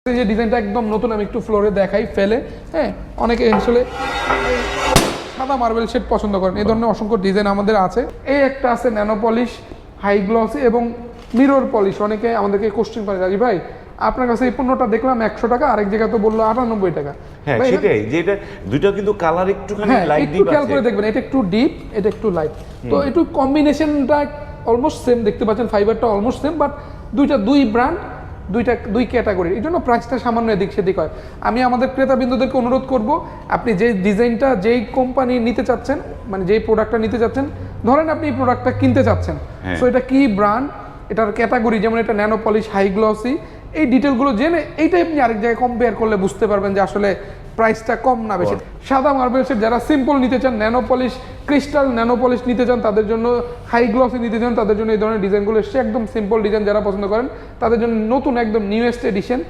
এই যে ডিজাইনটা একদম নতুন, আমি একটু ফ্লোরে দেখাই ফেলে। হ্যাঁ, অনেকে আসলে সাদা মার্বেল শেড পছন্দ করেন, এই ধরনের অসংখ্য ডিজাইন আমাদের আছে। এই একটা আছে ন্যানো পলিশ, হাই গ্লসি এবং মিরর পলিশ। অনেকে আমাদেরকে কোশ্চেন করে, রাজি ভাই আপনার কাছে এই পণ্যটা দেখলাম 100 টাকা, আরেক জায়গায় তো বললো 98 টাকা। হ্যাঁ সেটাই, যে এটা দুটো কিন্তু কালার একটুখানি লাইট একটু খেয়াল করে দেখবেন, এটা একটু ডিপ, এটা একটু লাইট, তো একটু কম্বিনেশনটা অলমোস্ট সেম দেখতে পাচ্ছেন, ফাইবারটা অলমোস্ট সেম, বাট দুই ব্র্যান্ড, দুই ক্যাটাগরি, এই জন্য প্রাইসটা সামান্য এদিক সেদিক হয়। আমি আমাদের ক্রেতাবিন্দুদেরকে অনুরোধ করব, আপনি যে ডিজাইনটা যেই কোম্পানি নিতে চাচ্ছেন, মানে যেই প্রোডাক্টটা নিতে চাচ্ছেন, ধরেন আপনি এই প্রোডাক্টটা কিনতে চাচ্ছেন, সো এটা কি ব্র্যান্ড, এটার ক্যাটাগরি, যেমন এটা ন্যানো পলিশ, হাই গ্লসি, এই ডিটেলগুলো জেনে এইটাই আপনি আরেক জায়গায় কম্পেয়ার করলে বুঝতে পারবেন যে আসলে প্রাইসটা কম না বেশি। সাদা মার্বেল শেড যারা সিম্পল নিতে চান, nano polish, crystal nano polish নিতে চান তাদের জন্য, হাই গ্লসি নিতে চান তাদের জন্য এই ধরনের ডিজাইনগুলো এসছে, একদম সিম্পল ডিজাইন যারা পছন্দ করেন তাদের জন্য নতুন একদম নিউয়েস্ট এডিশন।